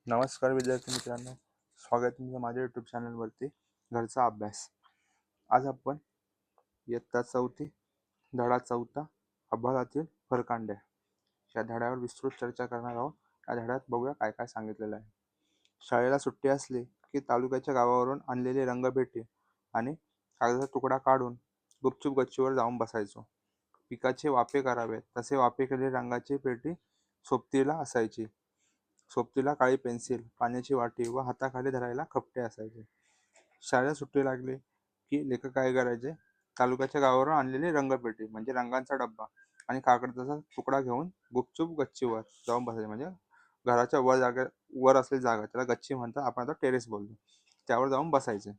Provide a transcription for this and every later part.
नमस्कार विद्यार्थी मित्रांनो, स्वागत आहे तुमचं माझ्या यूट्यूब चॅनलवरती घरचा अभ्यास. आज आपण इयत्ता 4थी धडा 4 आभाळातील फरकांड्या या धड्यावर विस्तृत चर्चा करणार आहोत. या धड्यात बघूया काय काय सांगितलेलं आहे. शाळेला सुट्टी असली की तालुक्याच्या गावावरून आणलेली रंगपेटी आणि कागदाचा तुकडा काढून गुपचूप गच्चीवर जाऊन बसायचो. पिकाचे वाफे करावेत तसे वाफे केलेली रंगाची पेटी सोबतीला असायची. सोबतीला काळी पेन्सिल, पाण्याची वाटी व हाताखाली धरायला कपटे असायचे. शाळेला सुट्टी लागली की लेखक काय करायचे, तालुक्याच्या गावावरून आणलेली रंगपेटी म्हणजे रंगांचा डब्बा आणि कागदाचा तुकडा घेऊन गुपचूप गच्चीवर जाऊन बसायचे. म्हणजे घराच्या वर असलेली जागा त्याला गच्ची म्हणतात, आपण आता टेरेस बोलतो. त्यावर जाऊन बसायचे.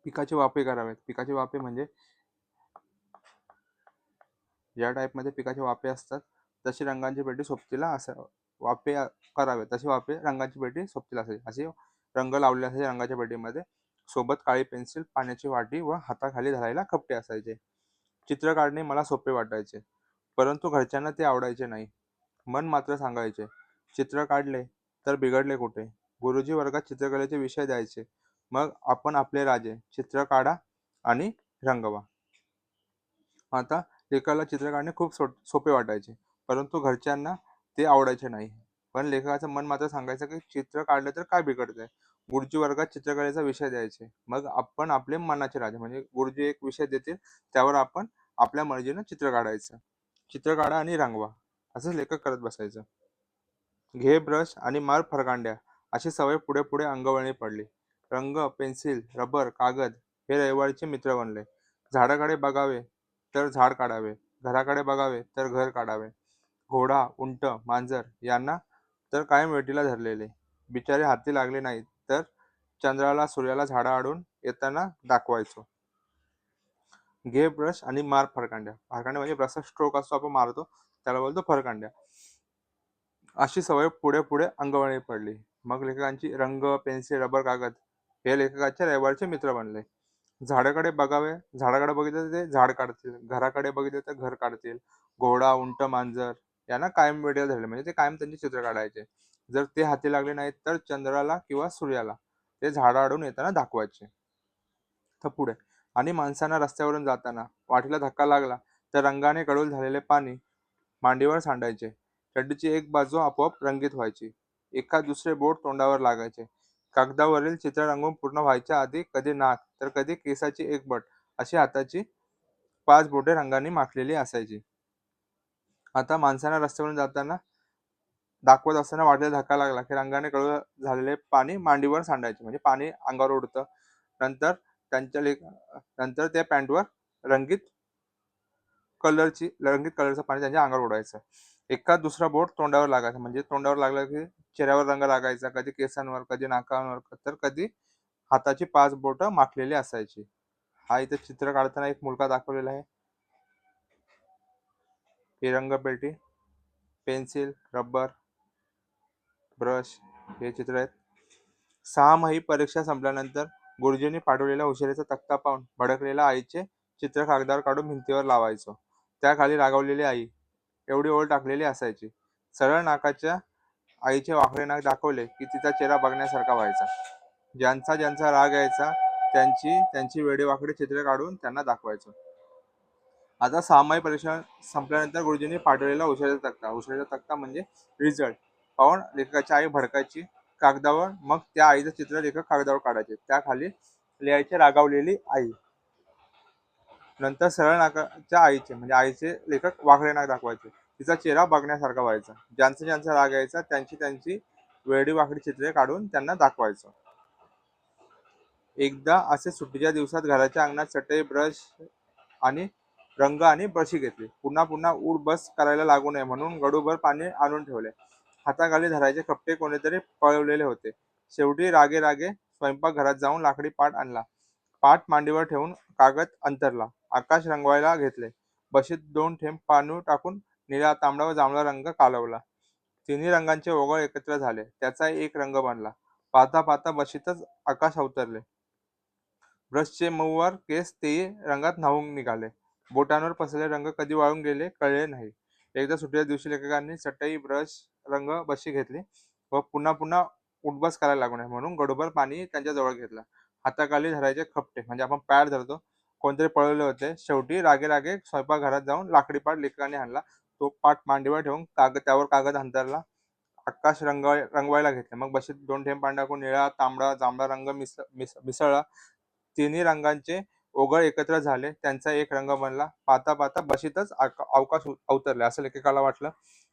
पिकाचे वाफे करावेत. पिकाचे वाफे म्हणजे ज्या टाईपमध्ये पिकाचे वाफे असतात तशी रंगांची पेटी सोबतीला वाफे करावे तशी वाफे रंगाची पेटी सोबतीला असायची. असे रंग लावलेले असायचे रंगाच्या पेटीमध्ये. सोबत काळी पेन्सिल, पाण्याची वाटी व हाताखाली धरायला कपटे असायचे. चित्र काढणे मला सोपे वाटायचे, परंतु घरच्यांना ते आवडायचे नाही. मन मात्र सांगायचे, चित्र काढले तर बिघडले कुठे. गुरुजी वर्गात चित्रकलेचे विषय द्यायचे. मग आपण आपले राजे, चित्र काढा आणि रंगवा. आता लेखकाला चित्र काढणे खूप सोपे वाटायचे, परंतु घरच्यांना ते आवडायचे नाही. पण लेखकाचं मन मात्र सांगायचं की चित्र काढलं तर काय बिघडतंय. गुरुजी वर्गात चित्रकलेचा विषय द्यायचे. मग आपण आपले मनाचे राजे, म्हणजे गुरुजी एक विषय देतील त्यावर आपण आपल्या मर्जीनं चित्र काढायचं. चित्र काढा आणि रंगवा असं लेखक करत बसायचं. घे ब्रश आणि मार फरकांड्या अशी सवय पुढे पुढे अंगवळणी पडली. रंग, पेन्सिल, रबर, कागद हे रविवारीचे मित्र बनले. झाडाकडे बघावे तर झाड काढावे, घराकडे बघावे तर घर काढावे. घोडा, उंट, मांजर यांना तर कायम वेटीला धरलेले. बिचारे हाती लागले नाहीत तर चंद्राला सूर्याला झाडाआडून येताना दाखवायचो. घे ब्रश आणि मार फरकांड्या. फरकांड्या म्हणजे ब्रशचा स्ट्रोक असतो, आपण मारतो त्याला बोलतो फरकांड्या. अशी सवय पुढे पुढे अंगवळणी पडली. मग लेखकांची रंग, पेन्सिल, रबर, कागद हे लेखकाच्या रविवारचे मित्र बनले. झाडाकडे बघावे, झाडाकडे बघितलं तर ते झाड काढतील, घराकडे बघितलं तर घर काढतील. घोडा, उंट, मांजर यांना कायम वेळेला धरले, म्हणजे ते कायम त्यांची चित्र काढायचे. जर ते हाती लागले नाहीत तर चंद्राला किंवा सूर्याला ते झाडाआडून येताना दाखवायचे. तर पुढे, आणि माणसांना रस्त्यावरून जाताना वाटेला धक्का लागला तर रंगाने गडूळ झालेले पाणी मांडीवर सांडायचे. चड्डीची एक बाजू आपोआप रंगीत व्हायची. एखाद दुसरे बोट तोंडावर लागायचे. कागदावरील चित्र रंगून पूर्ण व्हायच्या आधी कधी नाक तर कधी केसाची एक बट अशी हाताची 5 बोटे रंगाने माखलेली असायची. आता माणसांना रस्त्यावरून जाताना दाखवत असताना वाटेला धक्का लागला की रंगाने गडूळ झालेले पाणी मांडीवर सांडायचे, म्हणजे पाणी अंगावर उडतं. नंतर नंतर त्या पॅन्टवर रंगीत कलरचं पाणी त्यांच्या अंगावर उडायचं. एखाद दुसरा बोट तोंडावर लागायचा, म्हणजे तोंडावर लागलं की चेहऱ्यावर रंग लागायचा, कधी केसांवर, कधी नाकावर, तर कधी हाताची 5 बोटं माखलेली असायची. हा इथे चित्र काढताना एक मुलगा दाखवलेला आहे. ही रंगपेटी, पेन्सिल, रबर, ब्रश हे चित्र आहेत. 6माही परीक्षा संपल्यानंतर गुरुजींनी पाठवलेला उशिरेचा तक्ता पाहून भडकलेल्या आईचे चित्र कागदावर काढून भिंतीवर लावायचो. त्याखाली रागावलेली आई एवढी ओळ टाकलेली असायची. सरळ नाकाच्या आईचे वाकडे नाक दाखवले की तिचा चेहरा बघण्यासारखा व्हायचा. ज्यांचा ज्यांचा राग यायचा त्यांची वेडेवाकडे चित्रे काढून त्यांना दाखवायचो. आता 6माही परीक्षा संपल्यानंतर गुरुजींनी पाठवलेला उशिरेचा तक्ता म्हणजे रिझल्ट पाहून लेखकाची आई भडकायची कागदावर. मग त्या आईचं चित्र लेखक कागदावर काढायचे. त्याखाली लिहायचे रागावलेली आई. नंतर सरळ नाकाच्या आईचे, म्हणजे आईचे लेखक वाकडे नाक दाखवायचे. तिचा चेहरा बघण्यासारखा व्हायचा. ज्यांचा ज्यांचा राग यायचा त्यांची वेडी वाकडी चित्रे काढून त्यांना दाखवायचं. एकदा असे सुट्टीच्या दिवसात घराच्या अंगणात चटई, ब्रश आणि रंग आणि ब्रशी घेतली. पुन्हा पुन्हा उठ बस करायला लागू नये म्हणून गडूभर पाणी आणून ठेवले. हाताखाली धरायचे कपडे कोणीतरी पळवलेले होते. शेवटी रागे रागे स्वयंपाकघरात जाऊन लाकडी पाट आणला. पाट मांडीवर ठेवून कागद अंथरला. आकाश रंगवायला घेतले. बशीत 2 थेंब पाणी टाकून निळा, तांबडा व जांभळा रंग कालवला. तिन्ही रंगांचे ओघळ एकत्र झाले. त्याचा एक रंग बनला. पाहता पाहता बशीतच आकाश अवतरले. ब्रशचे मऊवर केस तेही रंगात न्हाऊन निघाले. बोटांवर पसरलेले रंग कधी वाळून गेले कळले नाही. एकदा सुट्टीच्या दिवशी लेखकांनी चटई, ब्रश, रंग, बशी घेतली व पुन्हा पुन्हा उठबस करायला लागू नये म्हणून गडूभर पाणी त्यांच्या जवळ घेतलं. हाताखाली धरायचे खपटे म्हणजे आपण पॅड धरतो. कोणतरी पळवले होते. शेवटी रागे स्वयंपाकघरात जाऊन लाकडी पाट लेकरांनी आणला. तो पाट मांडीवर ठेवून त्यावर कागद अंथरला. आकाश रंगवायला घेतले. मग बशीत 2 थेंब पाणी टाकून निळा, तांबडा, जांभळा रंग मिसळला. तिन्ही रंगांचे ओघळ एकत्र झाले. त्यांचा एक रंग बनला. पाहता पाहता बशीतच अवकाश अवतरले असं लेखकाला वाटलं.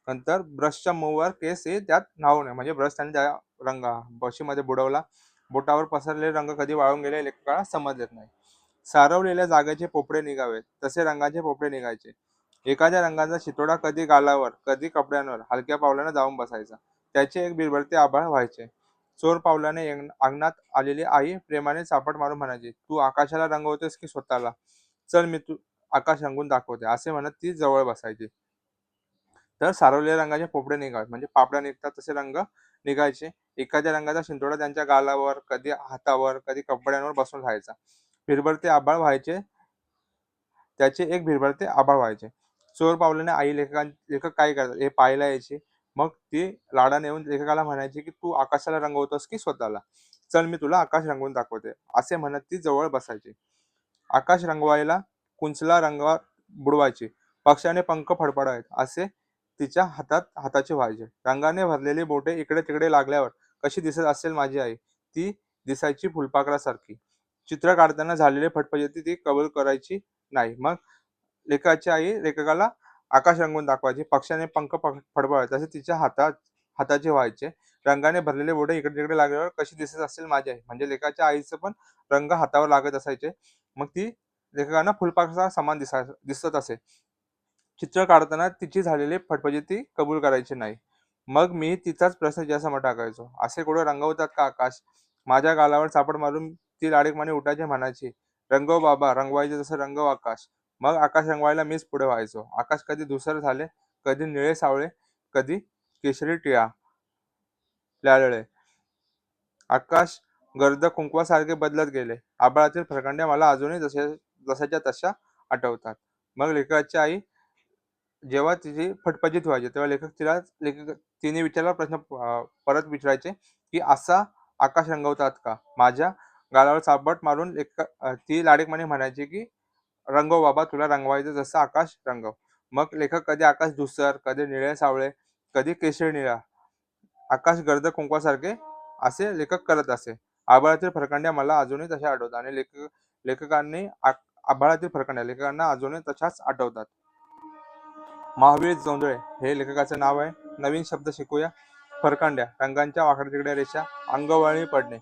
नंतर ब्रशच्या मूळवर केस हे त्यात न्हावू नये म्हणजे ब्रश त्याने त्या बशीमध्ये बुडवला. बोटावर पसरलेले रंग कधी वाळून गेले लेखकाला समजलेच नाही. सारवलेल्या जागेचे पोपडे निघावेत तसे रंगाचे पोपडे निघायचे. एखाद्या रंगाचा शितोडा कधी गालावर, कधी कपड्यांवर हलक्या पावलाने जाऊन बसायचा. त्याचे एक बिरबलते आभाळ व्हायचे. चोर पावलाने अंगणात आलेली आई प्रेमाने चापट मारून म्हणायची, "तू आकाशाला रंगवतोस की स्वतःला? चल मी तू आकाश रंगून दाखवते." असे म्हणत ती जवळ बसायची. तर सारवलेल्या रंगाचे पोपडे निघावे म्हणजे पापड्या निघतात तसे रंग निघायचे. एखाद्या रंगाचा शिंतोडा त्यांच्या गालावर, कधी हातावर, कधी कपड्यांवर बसून राहायचा. बिरबलते आभाळ व्हायचे. त्याचे एक भिरभरते आभाळ व्हायचे. चोर पावलाने आई लेखक काय करतात हे पाहायला यायची. मग ती लाडाने येऊन लेखकाला म्हणायची की तू आकाशाला रंगवतोस की स्वतःला? चल मी तुला आकाश रंगवून दाखवते. असे म्हणत ती जवळ बसायची. आकाश रंगवायला कुंचला रंगात बुडवायची. पक्षाने पंख फडफडावेत असे तिच्या हाताचे व्हायचे. रंगाने भरलेली बोटे इकडे तिकडे लागल्यावर कशी दिसत असेल माझी आई, ती दिसायची फुलपाखरासारखी. चित्र काढताना झालेली फटफटी ती कबूल करायची नाही. मग लेखकाची आई लेखकाला आकाश रंगवून दाखवायची. पक्षाने पंख फडफडावेत तसे तिच्या हाताचे व्हायचे. रंगाने भरलेले बोटे इकडे तिकडे लागल्यावर कशी दिसत असेल माझी आई, म्हणजे लेखकाच्या आईचं पण रंग हातावर लागत असायचे. मग ती लेखकांना फुलपाखराचा समान दिसत असे. चित्र काढताना तिची झालेली फटफटी ती कबूल करायची नाही. मग मी तिचाच प्रश्न तिच्यासमोर टाकायचो. "असे कुठे रंगवतात का आकाश?" माझ्या गालावर चापट मारून ती लाडीकपणे उठायची म्हणायची, "रंगव बाबा, रंगवायचे जसं रंगव आकाश." मग आकाश रंगवायला मीच पुढे व्हायचो. आकाश कधी धुसर झाले, कधी निळे सावळे, कधी केशरी टिळा ल्याळळे. आकाश गर्द कुंकवासारखे बदलत गेले. आभाळातील फरकंड्या मला अजूनही जशाच्या तशा आठवतात. मग लेखकाची आई जेव्हा तिची फटफटीत व्हायची तेव्हा तिने विचारलेला प्रश्न परत विचारायचे की "असा आकाश रंगवतात का?" माझ्या गालावर चापट मारून ती लाडीकपणे म्हणायची की "रंगव बाबा, तुला रंगवायचं जसं आकाश रंगव." मग लेखक कधी आकाश धुसर, कधी निळे सावळे, कधी केशरी निळा, आकाश गर्द कुंकवासारखे असे लेखक करत असे. आभाळातील फरकंड्या मला अजूनही तशा आठवतात आणि लेखकांनी आभाळातील फरकंड्या लेखकांना अजूनही तशाच आठवतात. महावीर जोंधळे हे लेखकाचे नाव आहे. नवीन शब्द शिकूया. फरकंड्या, रंगांच्या वाकड्या रेषा, अंगवळणी पडणे,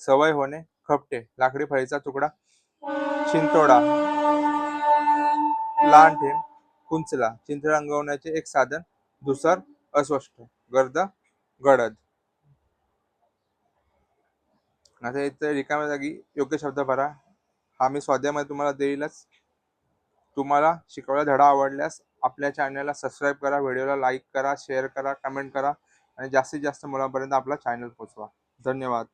सवय होणे, खपटे, लाकडी फळीचा तुकडा, शिंतोडा, लहान ठेंब, कुंचला, चिंच रंगवण्याचे एक साधन, धुसर, अस्पष्ट, गर्द, गडद. आता इथे रिकाम्या जागी योग्य शब्द भरा. हा मी स्वाध्यायामध्ये तुम्हाला देईलच. तुम्हाला शिकवलेला धडा आवडल्यास आपल्या चॅनलला सबस्क्राईब करा, व्हिडिओला लाईक करा, शेअर करा, कमेंट करा आणि जास्तीत जास्त मुलांपर्यंत आपला चॅनल पोहोचवा. धन्यवाद.